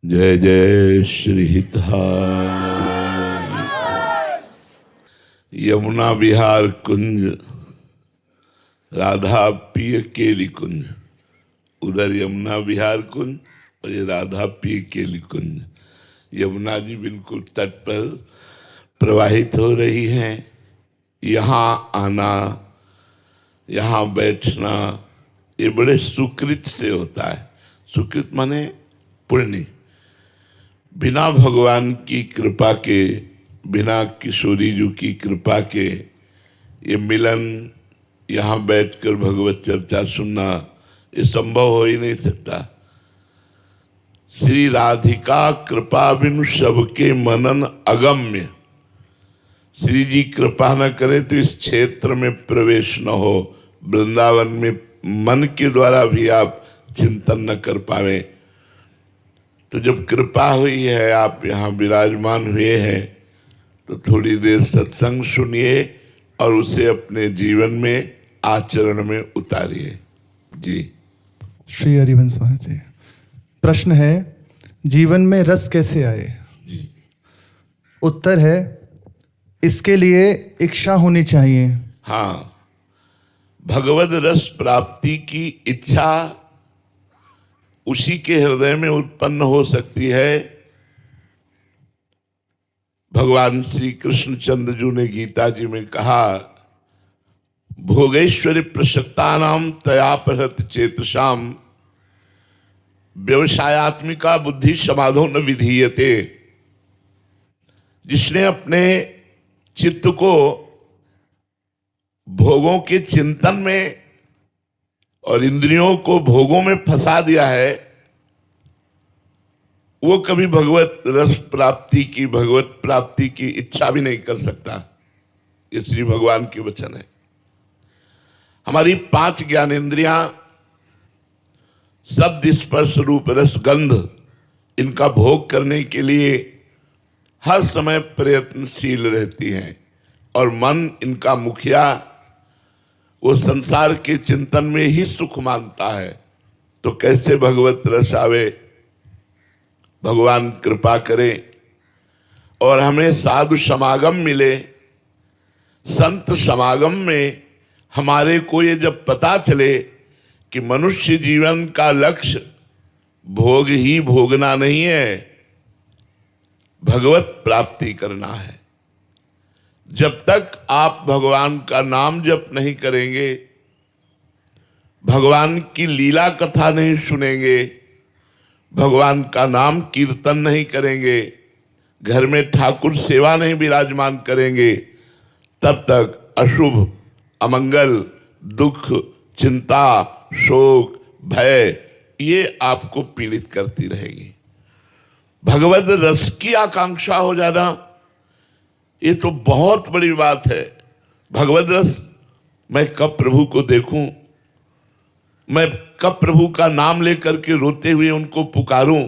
जय जय श्री हितहारी। यमुना विहार कुंज, राधा पिय केली कुंज। उधर यमुना विहार कुंज और ये राधा पिय केली कुंज। यमुना जी बिल्कुल तट पर प्रवाहित हो रही हैं। यहाँ आना, यहाँ बैठना ये बड़े सुकृत से होता है। सुकृत माने पुण्य। बिना भगवान की कृपा के, बिना किशोरी जी की कृपा के ये मिलन, यहाँ बैठकर भगवत चर्चा सुनना ये संभव हो ही नहीं सकता। श्री राधिका कृपा बिनु सबके मनन अगम्य। श्री जी कृपा न करे तो इस क्षेत्र में प्रवेश न हो, वृंदावन में मन के द्वारा भी आप चिंतन न कर पावे। तो जब कृपा हुई है, आप यहाँ विराजमान हुए हैं, तो थोड़ी देर सत्संग सुनिए और उसे अपने जीवन में आचरण में उतारिए। जी श्री हरिवंश महाराज जी, प्रश्न है, जीवन में रस कैसे आए? जी। उत्तर है, इसके लिए इच्छा होनी चाहिए। हाँ, भगवद रस प्राप्ति की इच्छा उसी के हृदय में उत्पन्न हो सकती है। भगवान श्री कृष्णचंद्र जी ने गीता जी में कहा, भोगेश्वरी प्रसक्तानाम तया प्रहत चेतसाम व्यवसायत्मिका बुद्धि समाधो न विधीयते। जिसने अपने चित्त को भोगों के चिंतन में और इंद्रियों को भोगों में फंसा दिया है, वो कभी भगवत रस प्राप्ति की, भगवत प्राप्ति की इच्छा भी नहीं कर सकता। ये श्री भगवान के वचन है। हमारी 5 ज्ञानेंद्रियां शब्द, स्पर्श, रूप, रस, गंध, इनका भोग करने के लिए हर समय प्रयत्नशील रहती हैं और मन इनका मुखिया वो संसार के चिंतन में ही सुख मानता है। तो कैसे भगवत रस आवे? भगवान कृपा करे और हमें साधु समागम मिले। संत समागम में हमारे को ये जब पता चले कि मनुष्य जीवन का लक्ष्य भोग ही भोगना नहीं है, भगवत प्राप्ति करना है। जब तक आप भगवान का नाम जप नहीं करेंगे, भगवान की लीला कथा नहीं सुनेंगे, भगवान का नाम कीर्तन नहीं करेंगे, घर में ठाकुर सेवा नहीं विराजमान करेंगे, तब तक अशुभ, अमंगल, दुख, चिंता, शोक, भय ये आपको पीड़ित करती रहेगी। भगवद रस की आकांक्षा हो जाना ये तो बहुत बड़ी बात है। भगवद रस, मैं कब प्रभु को देखूं, मैं कब प्रभु का नाम लेकर के रोते हुए उनको पुकारूं,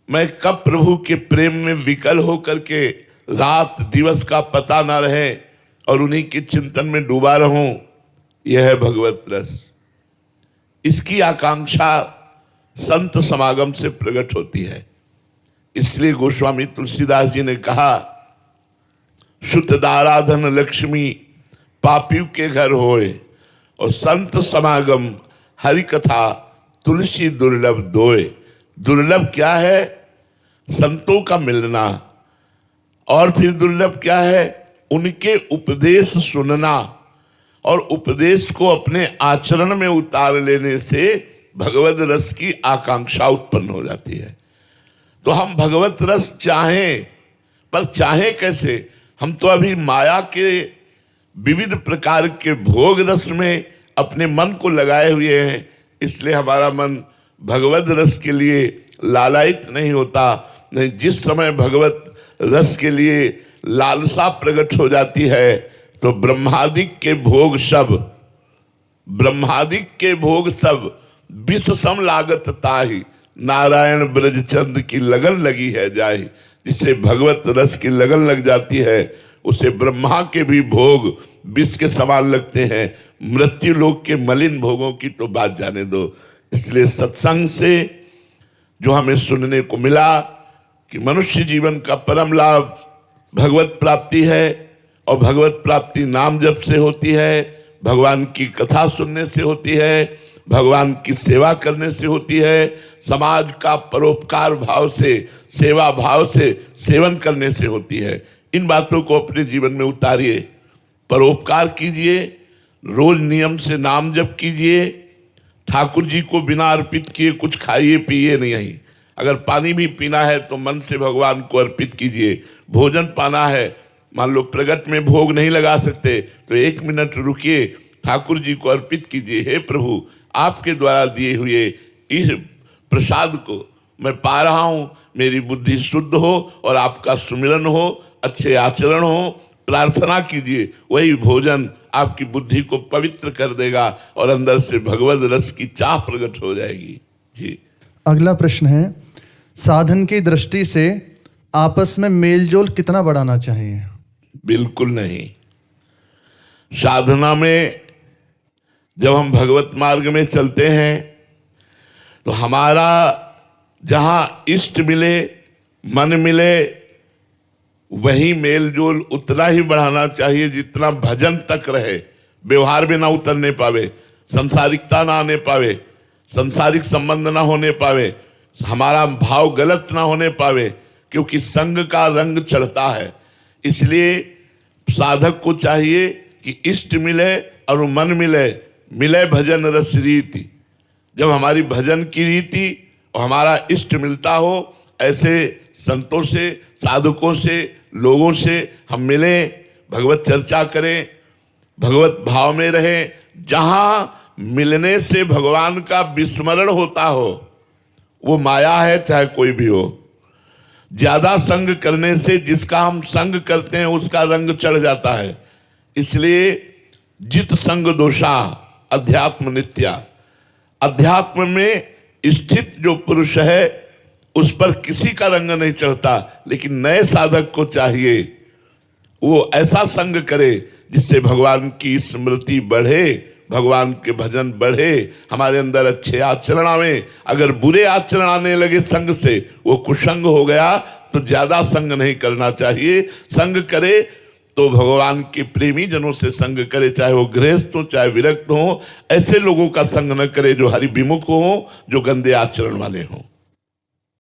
मैं कब प्रभु के प्रेम में विकल होकर के रात दिवस का पता ना रहे और उन्हीं के चिंतन में डूबा रहूं, यह है भगवत रस। इसकी आकांक्षा संत समागम से प्रकट होती है। इसलिए गोस्वामी तुलसीदास जी ने कहा, शुद्धदाराधन लक्ष्मी पापियों के घर होए और संत समागम हरि कथा तुलसी दुर्लभ दोए। दुर्लभ क्या है? संतों का मिलना। और फिर दुर्लभ क्या है? उनके उपदेश सुनना और उपदेश को अपने आचरण में उतार लेने से भगवत रस की आकांक्षा उत्पन्न हो जाती है। तो हम भगवत रस चाहें, पर चाहें कैसे? हम तो अभी माया के विविध प्रकार के भोग रस में अपने मन को लगाए हुए हैं, इसलिए हमारा मन भगवत रस के लिए लालायित नहीं होता। नहीं, जिस समय भगवत रस के लिए लालसा प्रकट हो जाती है तो ब्रह्मादिक के भोग सब विष सम लागत ताहि, नारायण ब्रजचंद की लगन लगी है जाहि। जिसे भगवत रस की लगन लग जाती है उसे ब्रह्मा के भी भोग विष के समान लगते हैं। मृत्यु लोक के मलिन भोगों की तो बात जाने दो। इसलिए सत्संग से जो हमें सुनने को मिला कि मनुष्य जीवन का परम लाभ भगवत प्राप्ति है और भगवत प्राप्ति नाम जप से होती है, भगवान की कथा सुनने से होती है, भगवान की सेवा करने से होती है, समाज का परोपकार भाव से, सेवा भाव से सेवन करने से होती है। इन बातों को अपने जीवन में उतारिए, परोपकार कीजिए, रोज नियम से नाम जप कीजिए, ठाकुर जी को बिना अर्पित किए कुछ खाइए पिए नहीं। अगर पानी भी पीना है तो मन से भगवान को अर्पित कीजिए। भोजन पाना है, मान लो प्रगट में भोग नहीं लगा सकते तो 1 मिनट रुकिए, ठाकुर जी को अर्पित कीजिए। हे प्रभु, आपके द्वारा दिए हुए इस प्रसाद को मैं पा रहा हूँ, मेरी बुद्धि शुद्ध हो और आपका सुमिरन हो, अच्छे आचरण हो, प्रार्थना कीजिए। वही भोजन आपकी बुद्धि को पवित्र कर देगा और अंदर से भगवद रस की चाह प्रकट हो जाएगी। जी, अगला प्रश्न है, साधन की दृष्टि से आपस में मेलजोल कितना बढ़ाना चाहिए? बिल्कुल नहीं। साधना में जब हम भगवत मार्ग में चलते हैं तो हमारा जहां इष्ट मिले, मन मिले, वही मेलजोल उतना ही बढ़ाना चाहिए जितना भजन तक रहे। व्यवहार में ना उतरने पावे, संसारिकता ना आने पावे, संसारिक संबंध ना होने पावे, हमारा भाव गलत ना होने पावे, क्योंकि संग का रंग चढ़ता है। इसलिए साधक को चाहिए कि इष्ट मिले और मन मिले, मिले भजन रस रीति। जब हमारी भजन की रीति और हमारा इष्ट मिलता हो, ऐसे संतों से, साधकों से, लोगों से हम मिलें, भगवत चर्चा करें, भगवत भाव में रहें। जहां मिलने से भगवान का विस्मरण होता हो, वो माया है, चाहे कोई भी हो। ज्यादा संग करने से जिसका हम संग करते हैं उसका रंग चढ़ जाता है। इसलिए जित संग दोषा अध्यात्म नित्या। अध्यात्म में स्थित जो पुरुष है उस पर किसी का रंग नहीं चढ़ता, लेकिन नए साधक को चाहिए वो ऐसा संग करे जिससे भगवान की स्मृति बढ़े, भगवान के भजन बढ़े, हमारे अंदर अच्छे आचरण आवे। अगर बुरे आचरण आने लगे संग से, वो कुसंग हो गया, तो ज्यादा संग नहीं करना चाहिए। संग करे तो भगवान के प्रेमी जनों से संग करे, चाहे वो गृहस्थ हो चाहे विरक्त हो। ऐसे लोगों का संग न करे जो हरि विमुख हो, जो गंदे आचरण वाले हों।